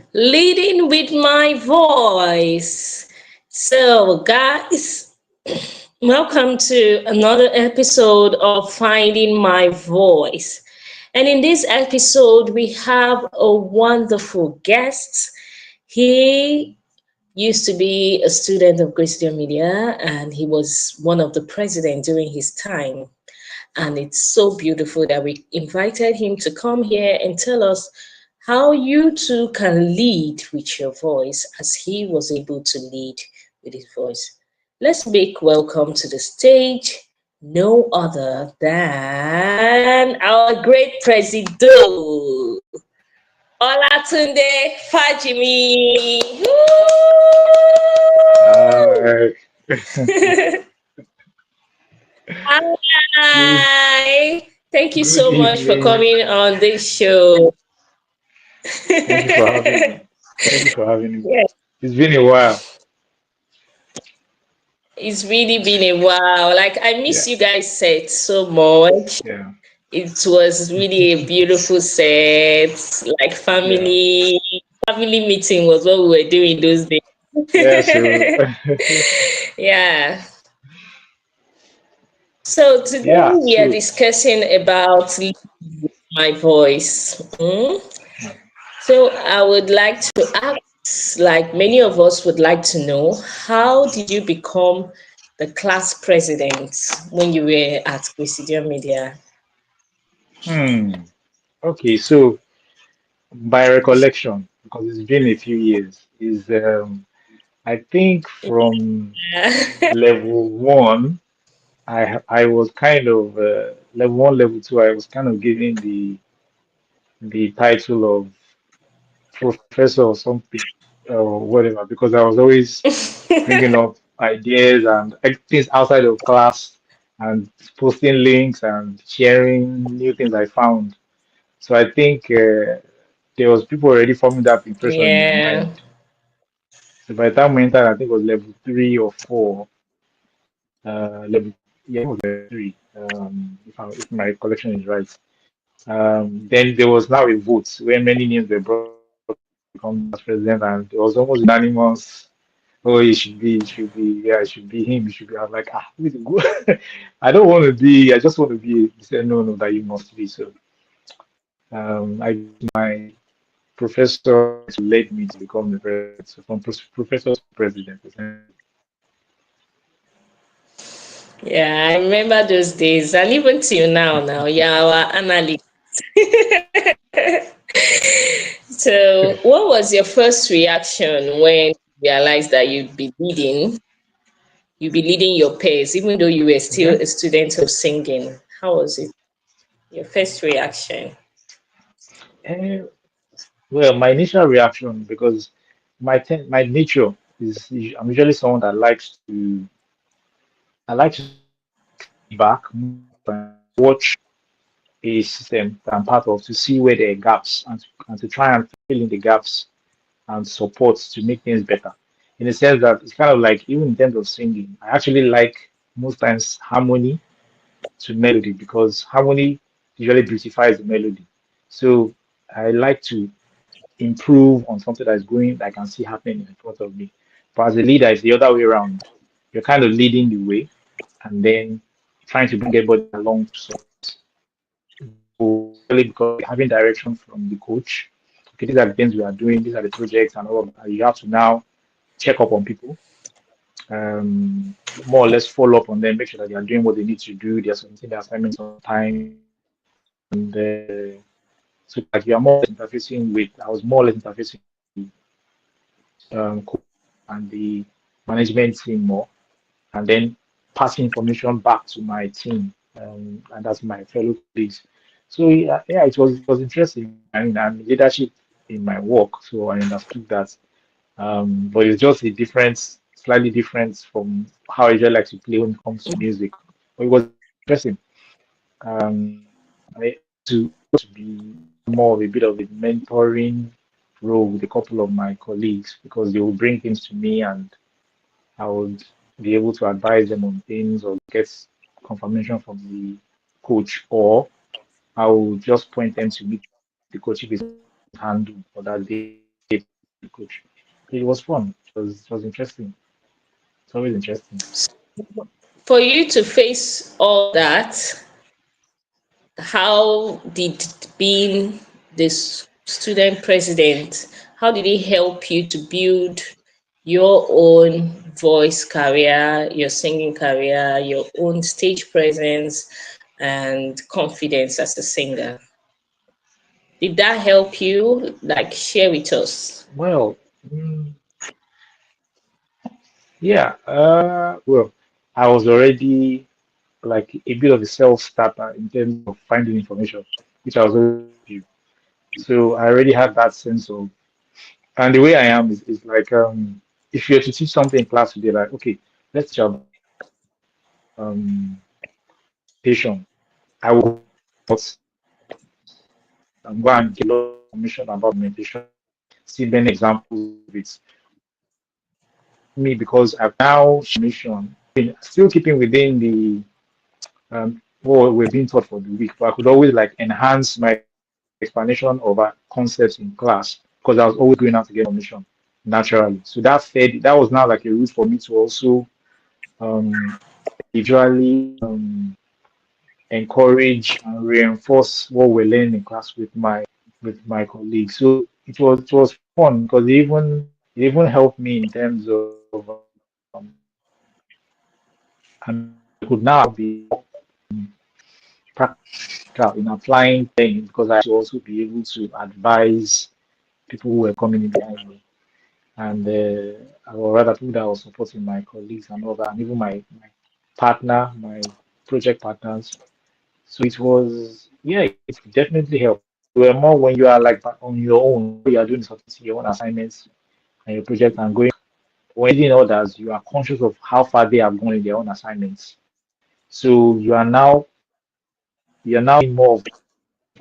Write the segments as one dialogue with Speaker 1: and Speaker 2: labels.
Speaker 1: Leading with my voice. So, guys, welcome to another episode of Finding My Voice. And in this episode, we have a wonderful guest. He used to be a student of Graciedion Media, and he was one of the president during his time. And it's so beautiful that we invited him to come here and tell us how you too can lead with your voice as he was able to lead with his voice. Let's make welcome to the stage no other than our great president, Olatunde Fajimi.
Speaker 2: Hi. good,
Speaker 1: Hi. Thank you
Speaker 2: good
Speaker 1: so much for
Speaker 2: evening.
Speaker 1: coming on this show.
Speaker 2: Thank you for having me. Thank you for having me.
Speaker 1: Yeah,
Speaker 2: It's been a while.
Speaker 1: it's really been a while. Like I
Speaker 2: Yeah,
Speaker 1: miss you guys set so much.
Speaker 2: yeah,
Speaker 1: It was really a beautiful set. Like
Speaker 2: yeah,
Speaker 1: family meeting was what we were doing those
Speaker 2: yeah. So,
Speaker 1: days. Yeah. So today
Speaker 2: yeah.
Speaker 1: we are
Speaker 2: So,
Speaker 1: discussing about my voice. So I would like to ask, like many of us would like to know, how did you become the class president when you were at Graciedion Media?
Speaker 2: hmm. Okay. So, by recollection, because it's been a few years, is I think from level one, I was kind of level one, level two. I was kind of given the title of professor or something or whatever because I was always bringing up ideas and things outside of class and posting links and sharing new things I found. So I think there was people already forming that impression in my
Speaker 1: Yeah.
Speaker 2: mind. So by the time we entered, I think it was level three or four. Level Yeah, it was level three. If my recollection is right. Then there was now a vote where many names were brought to become the president, and it was almost unanimous. Oh, it should be, yeah, it should be him. It should be. I was like, who is good? I don't want to be. I just want to be. He said, no, no, that you must be. So, I my professor led me to become the president. So from professor to president, essentially.
Speaker 1: Yeah, I remember those days. And even till now, yeah, our analyst. So what was your first reaction when you realized that you'd be leading your peers, even though you were still
Speaker 2: Okay.
Speaker 1: a student of singing? How was it? Your first reaction?
Speaker 2: Eh, well, my initial reaction because my nature is I'm usually someone that likes to sit back, watch a system that I'm part of to see where there are gaps and to try and fill in the gaps and support to make things better. In the sense that it's kind of like even in terms of singing, I actually like most times harmony to melody because harmony usually beautifies the melody. So I like to improve on something that's going that I can see happening in front of me. But as a leader, it's the other way around. You're kind of leading the way and then trying to bring everybody along to support. So really because you're having direction from the coach. Okay, these are the things we are doing, these are the projects and all of that. You have to now check up on people, more or less follow up on them, make sure that they are doing what they need to do, they're submitting their assignments on time, and so like you are more or less interfacing with, I was more or less interfacing with coach and the management team more, and then passing information back to my team, and that's my fellow colleagues. So yeah, it was interesting. I mean, I'm leadership in my work, so I understood that. But it's just a difference, slightly different from how I usually like to play when it comes to music. But it was interesting. I to be more of a bit of a mentoring role with a couple of my colleagues because they will bring things to me and I would be able to advise them on things or get confirmation from the coach, or I will just point them to meet the coach if it's handle for that day. coach. It was fun. It was interesting. It's always interesting.
Speaker 1: For you to face all that, how did being this student president, how did it help you to build your own voice career, your singing career, your own stage presence and confidence as a singer? Did that help you? Like, share with us.
Speaker 2: Well, mm, yeah. Well, I was already like a bit of a self-starter in terms of finding information, which I was always you. So I already had that sense of, and the way I am is like, if you were to teach something in class today, like, okay, let's teach about meditation. I will go out and go and get a lot of information about meditation, see many examples of it. Me, because I've now mission, still keeping within the what we're being taught for the week, but I could always like enhance my explanation of concepts in class because I was always going out to get information naturally. So that was now like a route for me to also individually encourage and reinforce what we're learning in class with my colleagues. So it was fun because it even helped me in terms of and I could now be practical in applying things because I should also be able to advise people who were coming in behind me. And or rather people that was supporting my colleagues and all that, and even my partner, my project partners. So it was, yeah, it definitely helped. You were more when you are like on your own, you are doing something, your own assignments and your project and going. When leading others, you are conscious of how far they have gone in their own assignments. So you are now in more of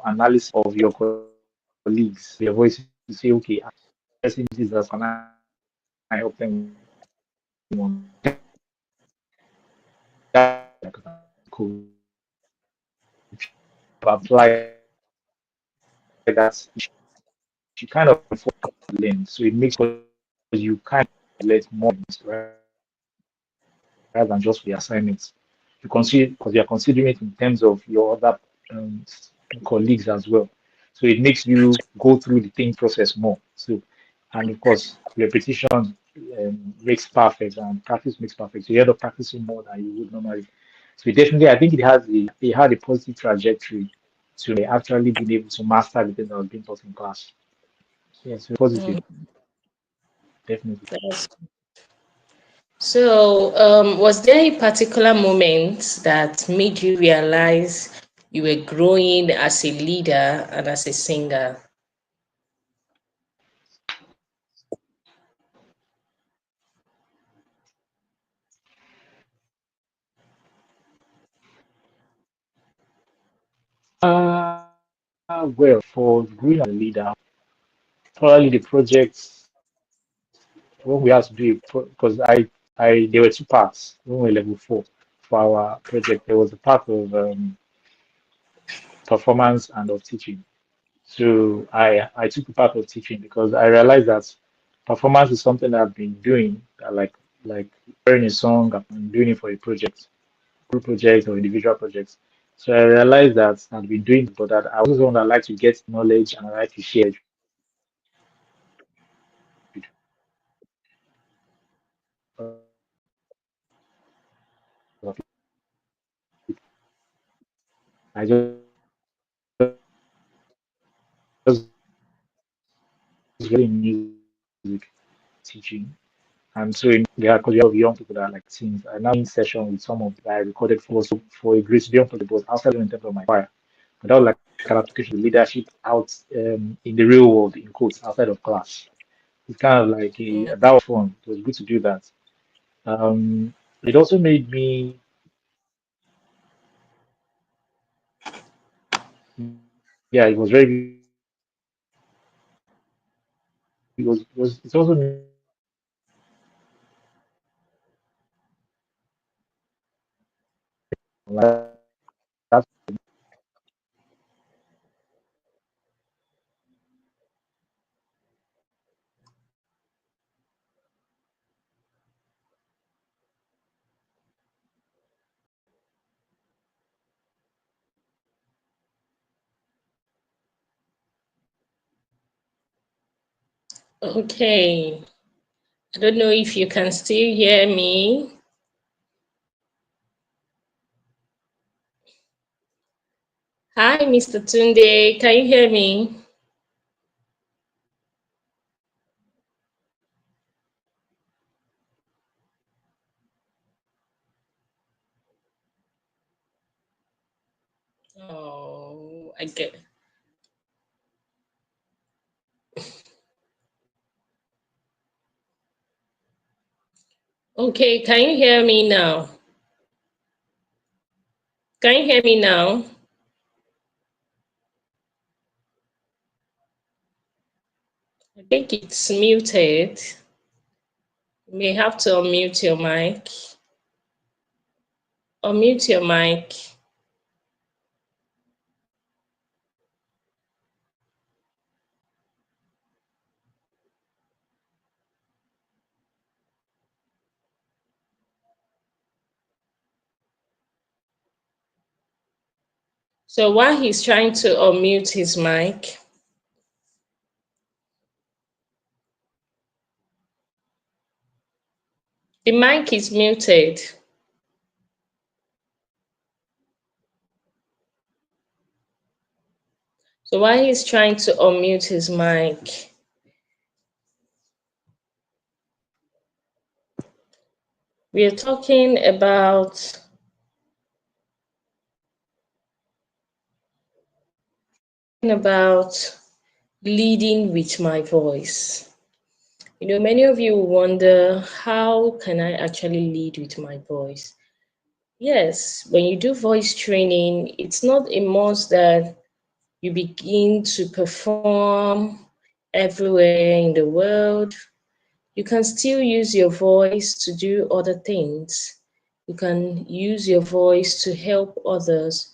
Speaker 2: analysis of your colleagues, your voices to say, okay, I'm person this as can I help them with that coach apply that you kind of learn. So it makes you kind of let more rather than just for the assignments. You consider because you are considering it in terms of your other um, colleagues as well. So it makes you go through the thing process more. So and of course repetition makes perfect and practice makes perfect. So you end up practicing more than you would normally. So it definitely, I think it had a positive trajectory to actually being able to master the thing that was being taught in class. Yes, positive,
Speaker 1: Mm,
Speaker 2: definitely.
Speaker 1: that's- So, was there a particular moment that made you realize you were growing as a leader and as a singer?
Speaker 2: Well, for growing as a leader, probably the projects when we had to do it because I there were two parts when we were level 4 for our project. There was a part of performance and of teaching. So I took the part of teaching because I realized that performance is something that I've been doing, like hearing a song, I've been doing it for a project, group project or individual projects. So I realized that I've been doing it, but that I was someone that like to get knowledge and I like to share it with I just really music teaching. And so there are because we have young people that are like teens. I now in session with some of that I recorded for a Graciedion project, but outside in terms of my choir. But that was like an application of leadership out in the real world, in quotes, outside of class. It's kind of like that was fun. It was good to do that. It also made me, yeah, it was very, it's also made me like that.
Speaker 1: Okay. I don't know if you can still hear me. Hi, Mr. Tunde. Can you hear me? Oh, I get. Okay, can you hear me now? Can you hear me now? I think it's muted. You may have to unmute your mic. Unmute your mic. So while he's trying to unmute his mic, the mic is muted. So while he's trying to unmute his mic, we are talking about leading with my voice. You know, many of you wonder, how can I actually lead with my voice? Yes, when you do voice training, it's not a must that you begin to perform everywhere in the world. You can still use your voice to do other things. You can use your voice to help others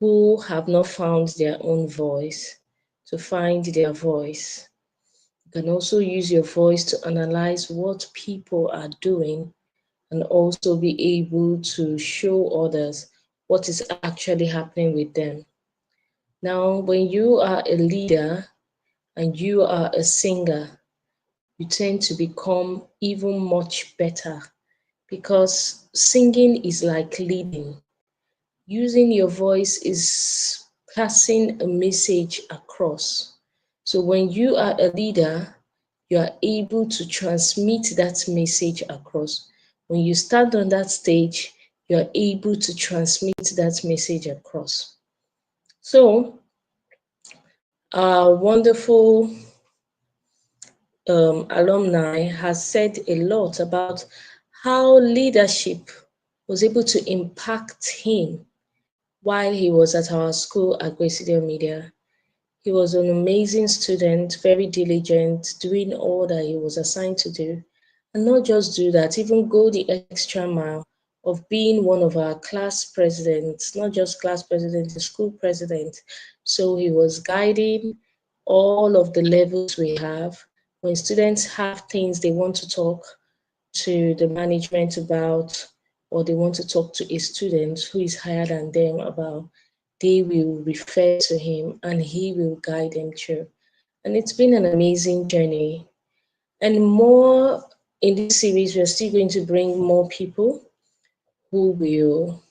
Speaker 1: who have not found their own voice to find their voice. You can also use your voice to analyze what people are doing and also be able to show others what is actually happening with them. Now, when you are a leader and you are a singer, you tend to become even much better because singing is like leading. Using your voice is passing a message across. So when you are a leader, you are able to transmit that message across. When you stand on that stage, you are able to transmit that message across. So, our wonderful alumni has said a lot about how leadership was able to impact him while he was at our school at Graciedion Media. He was an amazing student, very diligent, doing all that he was assigned to do. And not just do that, even go the extra mile of being one of our class presidents, not just class president, the school president. So he was guiding all of the levels we have. When students have things they want to talk to the management about, or they want to talk to a student who is higher than them about, they will refer to him and he will guide them through. And it's been an amazing journey. And more in this series, we're still going to bring more people who will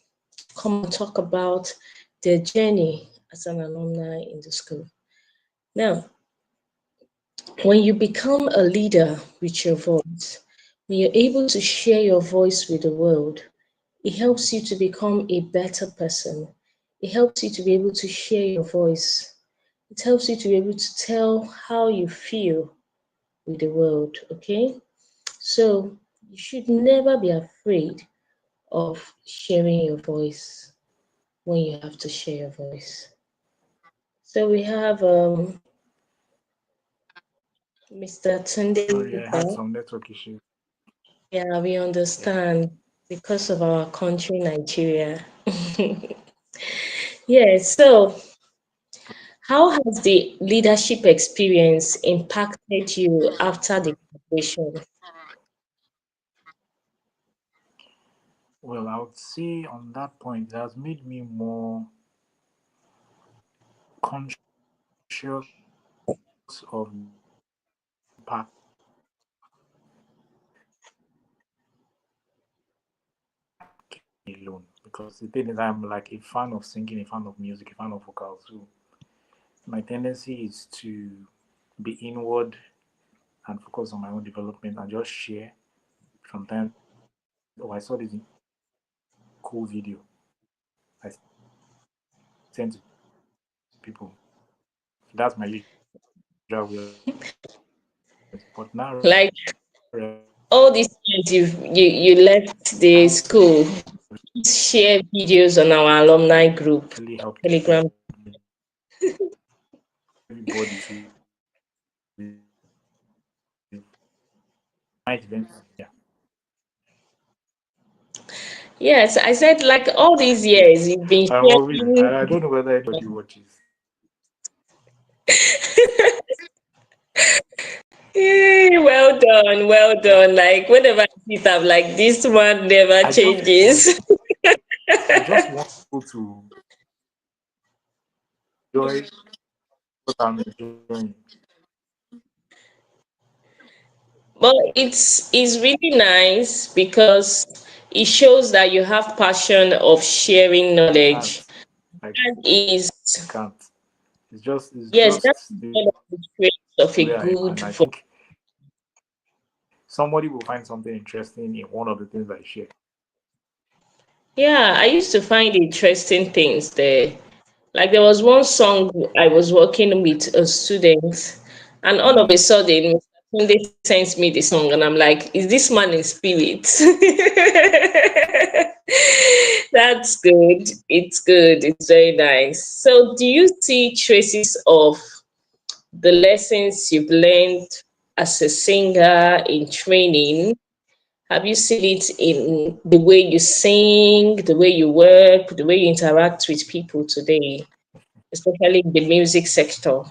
Speaker 1: come and talk about their journey as an alumni in the school. Now, when you become a leader with your voice, when you're able to share your voice with the world, it helps you to become a better person. It helps you to be able to share your voice. It helps you to be able to tell how you feel with the world, okay? So you should never be afraid of sharing your voice when you have to share your voice. So we have Mr. Tunde
Speaker 3: Sorry, I
Speaker 1: with
Speaker 3: had
Speaker 1: us.
Speaker 3: some network issues.
Speaker 1: Yeah, we
Speaker 3: Yeah.
Speaker 1: understand because of our country, Nigeria. Yeah, so how has the leadership experience impacted you after the graduation?
Speaker 3: Well, I would say on that point, it has made me more conscious of the power of part alone, because the thing is, I'm like a fan of singing, a fan of music, a fan of vocals. So my tendency is to be inward and focus on my own development and just share sometimes. Oh, I saw this cool video. I sent to people. So that's my usual way. But now,
Speaker 1: Like all these years you left the school, share videos on our alumni group,
Speaker 3: really helped
Speaker 1: Telegram.
Speaker 3: everybody to might eventually, yeah.
Speaker 1: Yes, I said like all these
Speaker 3: Yeah.
Speaker 1: years you've been
Speaker 3: I'm always,
Speaker 1: sharing.
Speaker 3: I don't know whether anybody watches.
Speaker 1: Well done, well done. Like whenever I see it, I'm like this one never
Speaker 3: I just want,
Speaker 1: changes.
Speaker 3: I just want people to enjoy what I'm enjoying.
Speaker 1: But it's really nice because it shows that you have passion of sharing
Speaker 3: I can't,
Speaker 1: knowledge.
Speaker 3: like,
Speaker 1: That is,
Speaker 3: I can't. It's
Speaker 1: yes, that's
Speaker 3: just the
Speaker 1: one of the traits of a
Speaker 3: way I am,
Speaker 1: good
Speaker 3: and I
Speaker 1: voice.
Speaker 3: think somebody will find something interesting in one of the things I share.
Speaker 1: Yeah, I used to find interesting things there. Like there was one song I was working with a student, and all of a sudden, Mr. Tunde sends me the song, and I'm like, "Is this man in spirit?" That's good. It's good. It's very nice. So, do you see traces of the lessons you've learned as a singer in training? Have you seen it in the way you sing, the way you work, the way you interact with people today, especially in the music sector?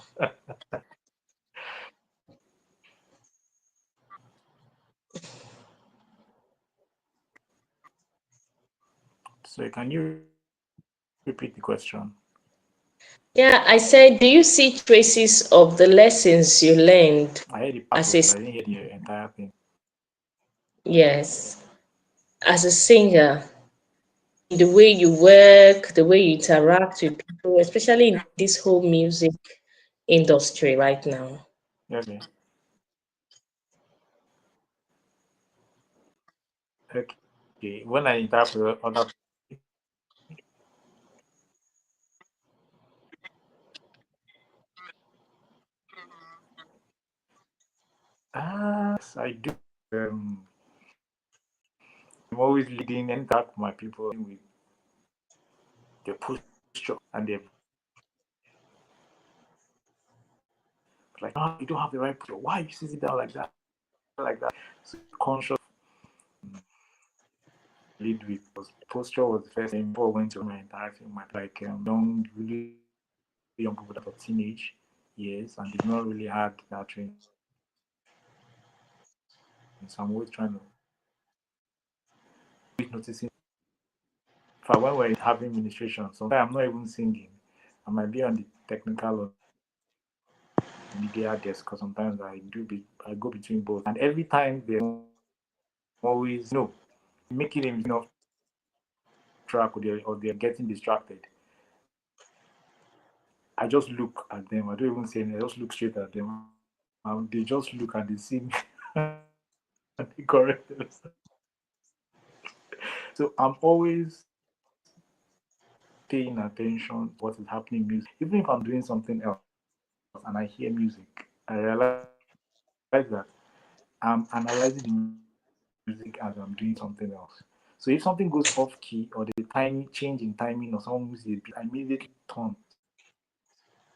Speaker 3: So can you repeat the question?
Speaker 1: Yeah, I said, do you see traces of the lessons you learned
Speaker 3: I heard the part
Speaker 1: as
Speaker 3: of
Speaker 1: a
Speaker 3: it. I didn't hear the entire thing.
Speaker 1: yes, as a singer, the way you work, the way you interact with people, especially in this whole music industry right now?
Speaker 3: Okay. Okay. When I interpret other, yes, I do. I'm always leading and talk my people with their posture and their like, oh, you don't have the right posture. Why you sit down like that, like that? So conscious lead with because posture was the first thing before I went to my entire thing. My like young, really young people that are teenage years and they've not really had that training. So I'm always trying to noticing. If I when we're having ministration, sometimes I'm not even singing. I might be on the technical or media desk because sometimes I go between both. And every time they're always making him off track or they're getting distracted. I just look at them. I don't even say anything. I just look straight at them. They just look and they see me and they correct themselves. So I'm always paying attention to what is happening in music. Even if I'm doing something else and I hear music, I realize that I'm analyzing the music as I'm doing something else. So if something goes off key or there's a tiny change in timing or someone moves a beat, I immediately turn.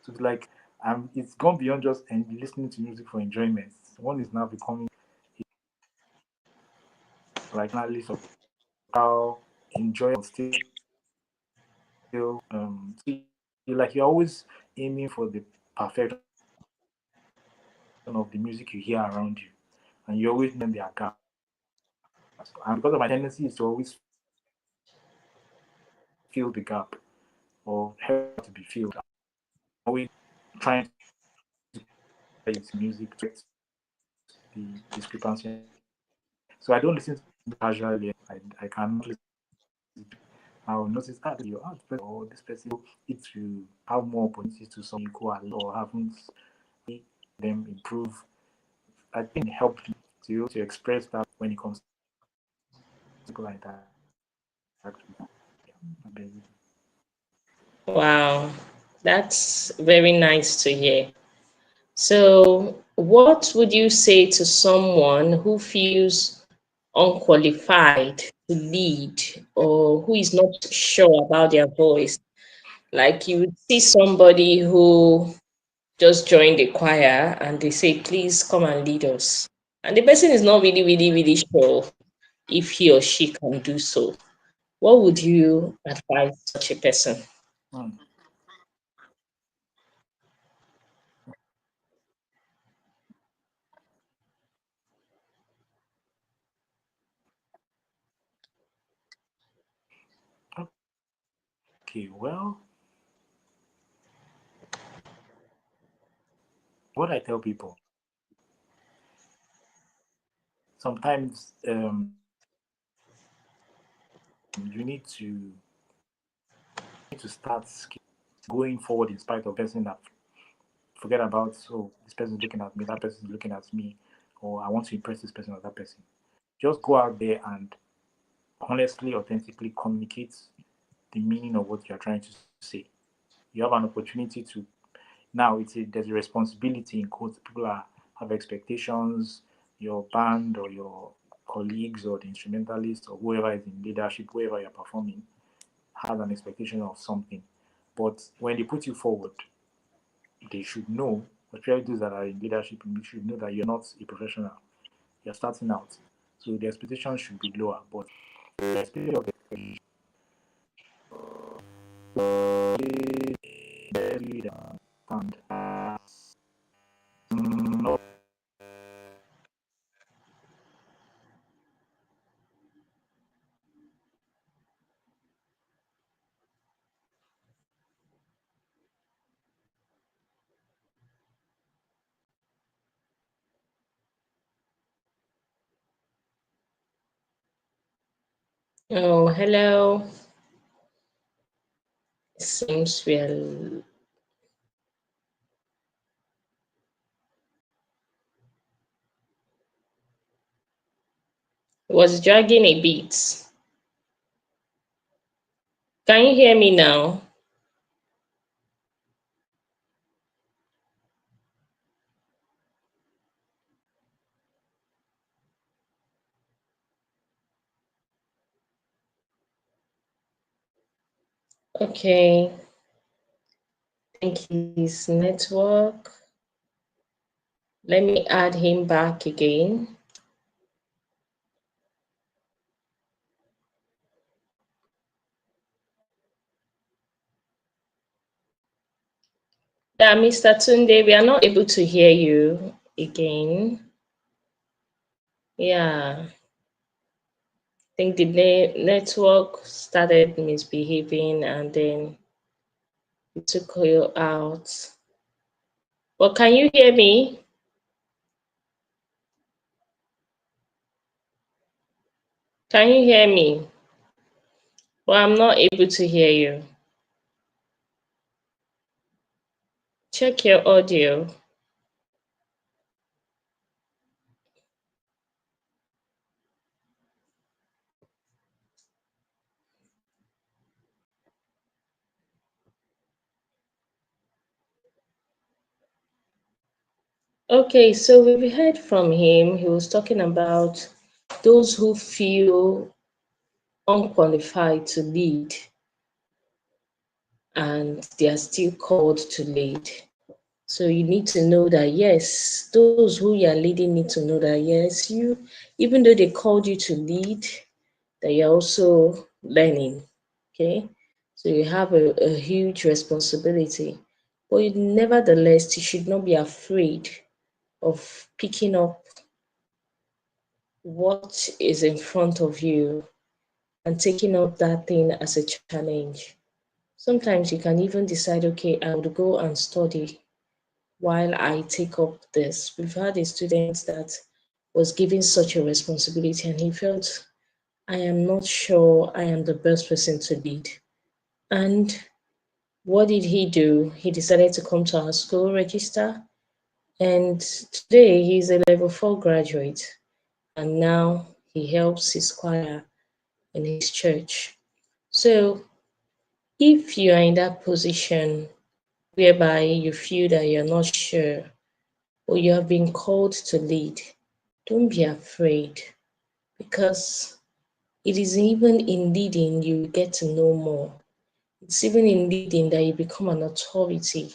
Speaker 3: So it's like it's gone beyond just listening to music for enjoyment. One is now becoming like an analyst of how enjoy still like you're always aiming for the perfection of the music you hear around you, and you always know there are gaps. And because of my tendency is to always fill the gap or help to be filled, I'm always trying to play music to the discrepancy. So I don't listen to casually. I cannot listen. I'll notice that you are this person or this person, it to have more opportunities to some equal or haven't them improve. I think it helped you to express that when it comes to people like that. Yeah,
Speaker 1: Wow, that's very nice to hear. So, what would you say to someone who feels unqualified to lead or who is not sure about their voice? Like you would see somebody who just joined the choir and they say, please come and lead us. And the person is not really, really, really sure if he or she can do so. What would you advise such a person?
Speaker 3: Hmm. Okay, well, what I tell people sometimes you need to start going forward in spite of person that forget about, so this person is looking at me, that person is looking at me, or I want to impress this person or that person. Just go out there and honestly, authentically communicate the meaning of what you're trying to say. You have an opportunity to now. There's a responsibility in quotes. People have expectations. Your band or your colleagues or the instrumentalist or whoever is in leadership, whoever you're performing, has an expectation of something. But when they put you forward, they should know, especially those that are in leadership, you should know that you're not a professional. You're starting out. So the expectation should be lower. But the expectation of the leader and not.
Speaker 1: Oh, hello. Seems we're was dragging a bit. Can you hear me now? Okay. I think his network. Let me add him back again. Yeah, Mr. Tunde, we are not able to hear you again. Yeah, I think the network started misbehaving and then it took you out. Well, can you hear me? Can you hear me? Well, I'm not able to hear you. Check your audio. Okay, so we heard from him. He was talking about those who feel unqualified to lead and they are still called to lead. So you need to know that yes, those who you are leading need to know that yes, even though they called you to lead, that you're also learning. Okay. So you have a huge responsibility. But nevertheless, you should not be afraid of picking up what is in front of you and taking up that thing as a challenge. Sometimes you can even decide, okay, I would go and study while I take up this. We've had a student that was given such a responsibility and he felt, I am not sure I am the best person to lead. And what did he do? He decided to come to our school, register, and today he's a level 4 graduate. And now he helps his choir in his church. So if you are in that position whereby you feel that you're not sure or you have been called to lead, don't be afraid, because it is even in leading you get to know more. It's even in leading that you become an authority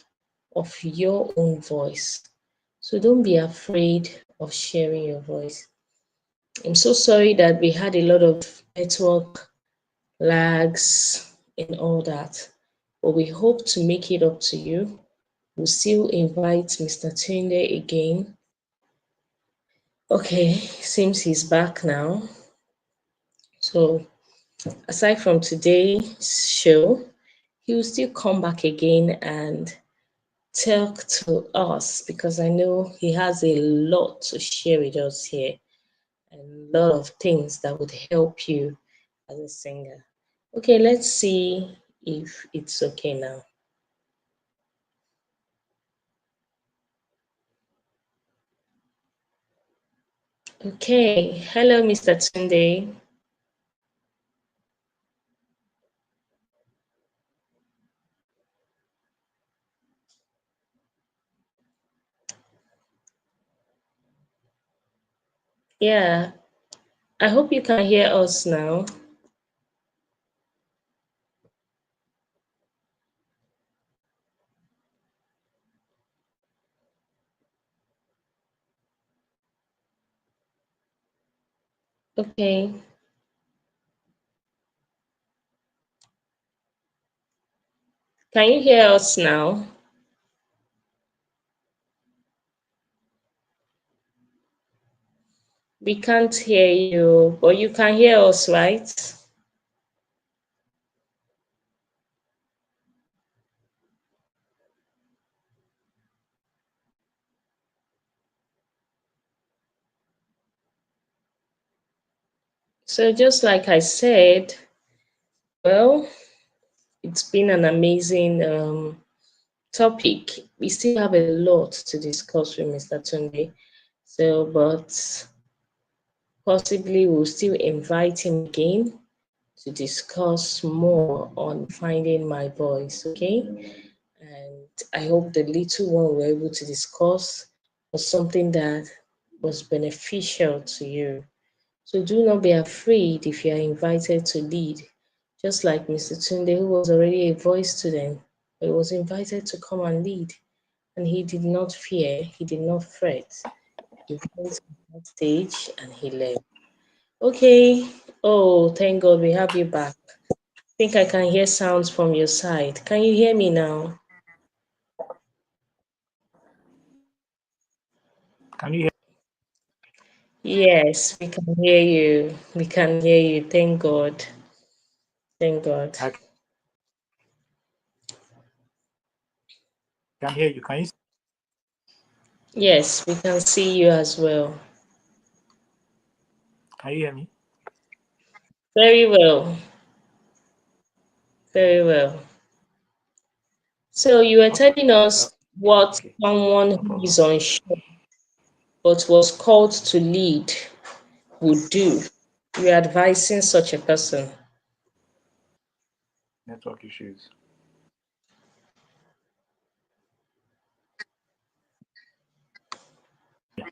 Speaker 1: of your own voice. So don't be afraid of sharing your voice. I'm so sorry that we had a lot of network lags and all that, but we hope to make it up to you. We'll still invite Mr. Tunde again. Okay, seems he's back now. So aside from today's show, he will still come back again and talk to us, because I know he has a lot to share with us here and a lot of things that would help you as a singer. Okay, let's see if it's okay now. Okay, hello, Mr. Tunde. Yeah, I hope you can hear us now. Okay. Can you hear us now? We can't hear you, but you can hear us, right? So just like I said, well, it's been an amazing topic. We still have a lot to discuss with Mr. Tunde. So, but possibly we'll still invite him again to discuss more on finding my voice, okay? And I hope the little one we're able to discuss was something that was beneficial to you. So do not be afraid if you are invited to lead. Just like Mr. Tunde, who was already a voice student, but he was invited to come and lead. And he did not fear, he did not fret. He went to that stage and he left. Okay. Oh, thank God we have you back. I think I can hear sounds from your side. Can you hear me now?
Speaker 3: Can you hear?
Speaker 1: Yes, we can hear you. We can hear you. Thank God. Thank God.
Speaker 3: I can hear you. Can you?
Speaker 1: Yes, we can see you as well.
Speaker 3: Can you hear me?
Speaker 1: Very well. Very well. So you were
Speaker 3: Okay.
Speaker 1: telling us what
Speaker 3: Okay.
Speaker 1: someone
Speaker 3: No
Speaker 1: who
Speaker 3: problem.
Speaker 1: is unsure but was called to lead would do. You're advising such a person.
Speaker 3: Network issues. Yeah.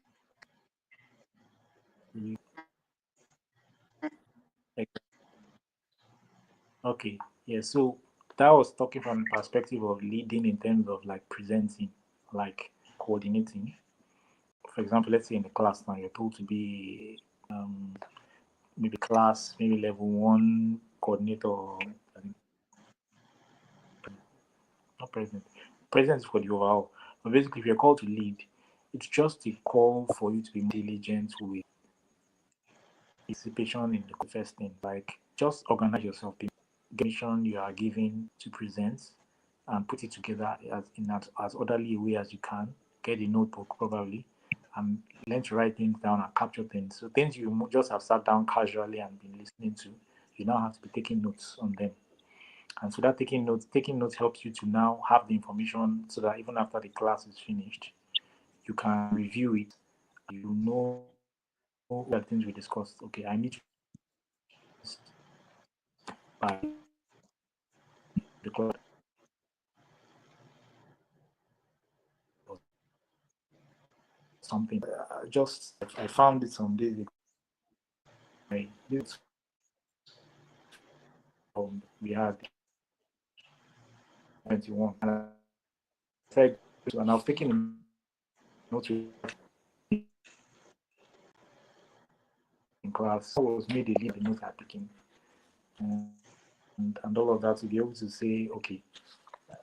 Speaker 3: Okay. Yeah. So that was talking from the perspective of leading in terms of like presenting, like coordinating. For example, let's say in the class now you're told to be maybe class, maybe level 1 coordinator, not president. President is for the overall. But basically, if you're called to lead, it's just a call for you to be diligent with participation in the first thing. Like, just organize yourself, get mission you are given to present, and put it together as orderly a way as you can. Get a notebook probably, and learn to write things down and capture things. So things you just have sat down casually and been listening to, you now have to be taking notes on them. And so that taking notes helps you to now have the information so that even after the class is finished, you can review it. You know what are the things we discussed. Okay, I need to by the class something. I found it some days ago. This we had 21, and I said, and I was taking notes in class. I was made a lead the notes I taking, and all of that to be able to say, okay,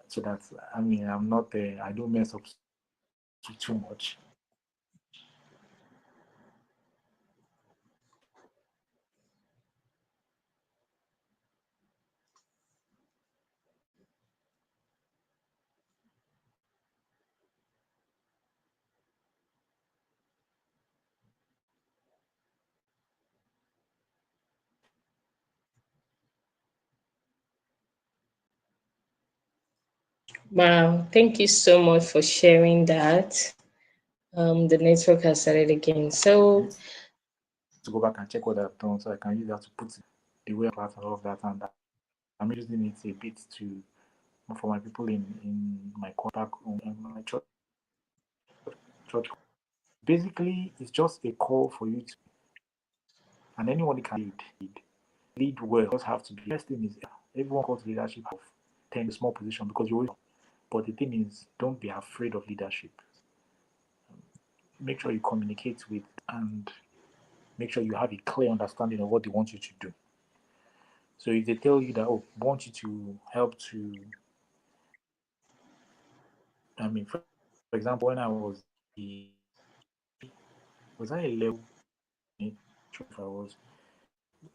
Speaker 3: so that I'm not there. I don't mess up too much.
Speaker 1: Wow, thank you so much for sharing that. The network has started again. So
Speaker 3: To go back and check what I've done, so I can use that to put the way class and all of that. And I'm using it a bit to for my people in my back in my church. Basically, it's just a call for you to, and anyone can lead well. Just have to be. The first thing is everyone calls leadership of 10 small position because you always. But the thing is, don't be afraid of leadership. Make sure you communicate with and make sure you have a clear understanding of what they want you to do. So if they tell you that, oh, I want you to help to, for example, when I was I a level? Sure if I was.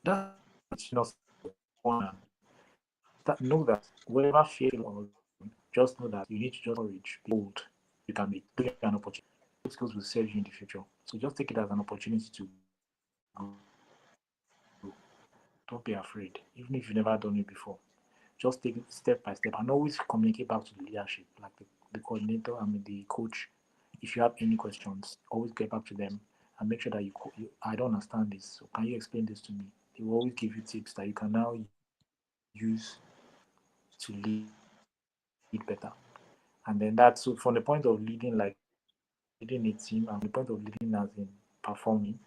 Speaker 3: That's not one. That know that wherever fear or just know that you need to just courage, be bold. You can be given an opportunity. Those skills will serve you in the future. So just take it as an opportunity to grow. Don't be afraid, even if you've never done it before. Just take it step by step and always communicate back to the leadership, like the coordinator, the coach. If you have any questions, always get back to them and make sure that I don't understand this. So can you explain this to me? They will always give you tips that you can now use to lead better. And then that's so from the point of leading, like leading a team, and the point of leading as in performing,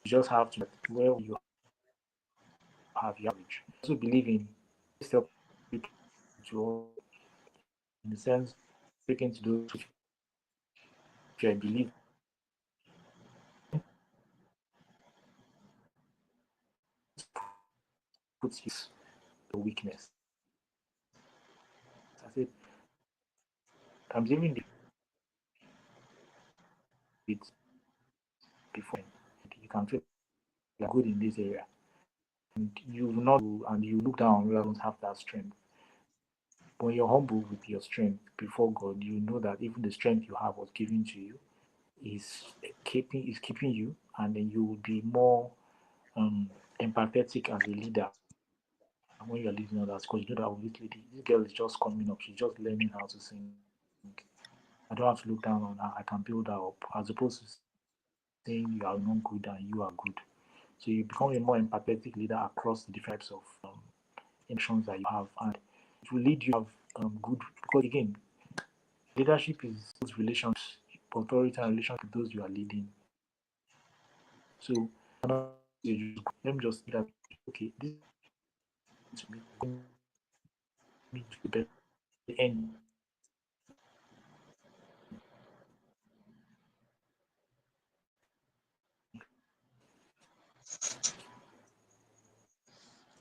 Speaker 3: you just have to where you have your average. I also believe in self to in the sense taking to those which I believe puts his the weakness. I said I'm giving it before you can feel like good in this area. And you will not and you look down you don't have that strength. When you're humble with your strength before God, you know that even the strength you have was given to you is keeping you, and then you will be more empathetic as a leader when you're leading others because you know that oh, this girl is just coming up, she's just learning how to sing. I don't have to look down on her, I can build her up as opposed to saying you are not good and you are good. So you become a more empathetic leader across the different types of emotions that you have, and it will lead you to have good because again, leadership is those relationships, authority and relationship with those you are leading. So let me just that okay, this is me to the best end.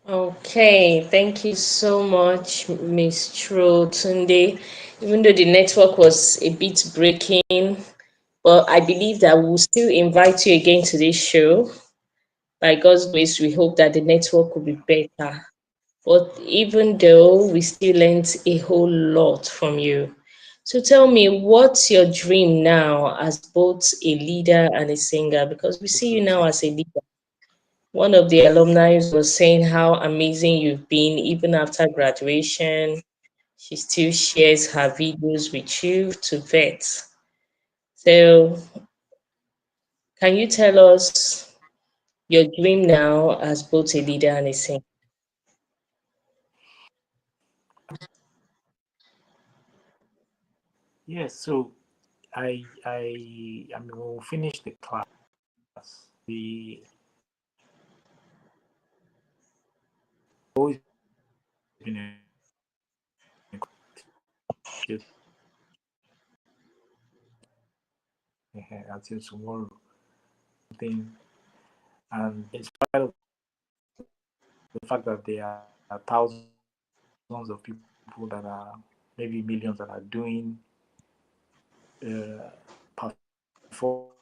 Speaker 1: okay, thank you so much, Mr. Olatunde. Even though the network was a bit breaking, but I believe that we'll still invite you again to this show. By God's grace, we hope that the network will be better. But even though we still learned a whole lot from you. So tell me, what's your dream now as both a leader and a singer? Because we see you now as a leader. One of the alumni was saying how amazing you've been even after graduation. She still shares her videos with you to vet. So, can you tell us your dream now as both a leader and a singer?
Speaker 3: Yes, so I mean, when we finish the class, we always been in just until tomorrow. Thing, and in spite of the fact that there are thousands of people that are maybe millions that are doing performing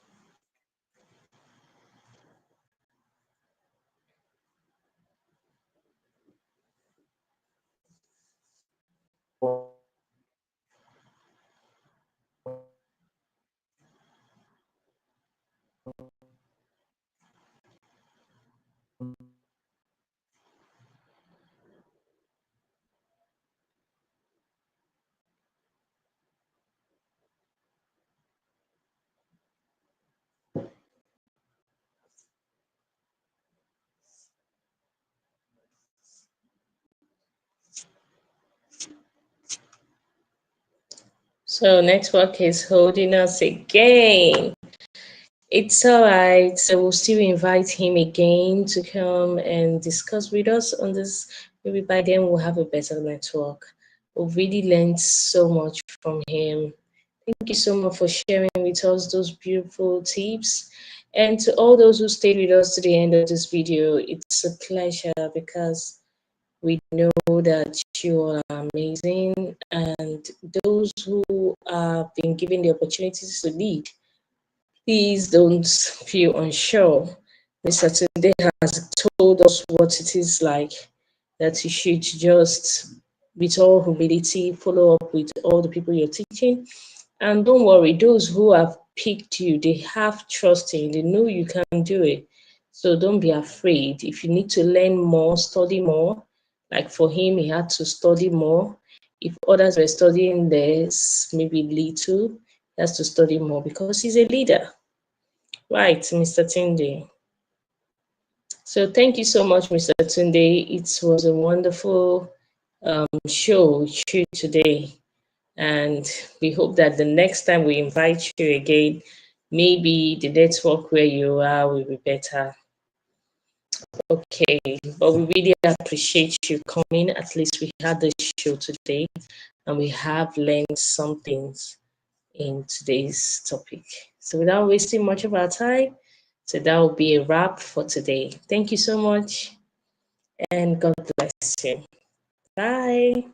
Speaker 1: So, network is holding us again. It's all right. So we'll still invite him again to come and discuss with us on this. Maybe by then we'll have a better network. We've really learned so much from him. Thank you so much for sharing with us those beautiful tips. And to all those who stayed with us to the end of this video, it's a pleasure because we know that you all are amazing. And those who have been given the opportunities to lead, please don't feel unsure. Mr. Tunde has told us what it is like, that you should just, with all humility, follow up with all the people you're teaching. And don't worry, those who have picked you, they have trust in you, they know you can do it. So don't be afraid. If you need to learn more, study more. Like for him, he had to study more. If others were studying less, maybe little, he has to study more because he's a leader. Right, Mr. Tunde. So thank you so much, Mr. Tunde. It was a wonderful show with you today. And we hope that the next time we invite you again, maybe the network where you are will be better. Okay, but we really appreciate you coming. At least we had the show today and we have learned some things in today's topic. So without wasting much of our time, so that will be a wrap for today. Thank you so much and God bless you. Bye.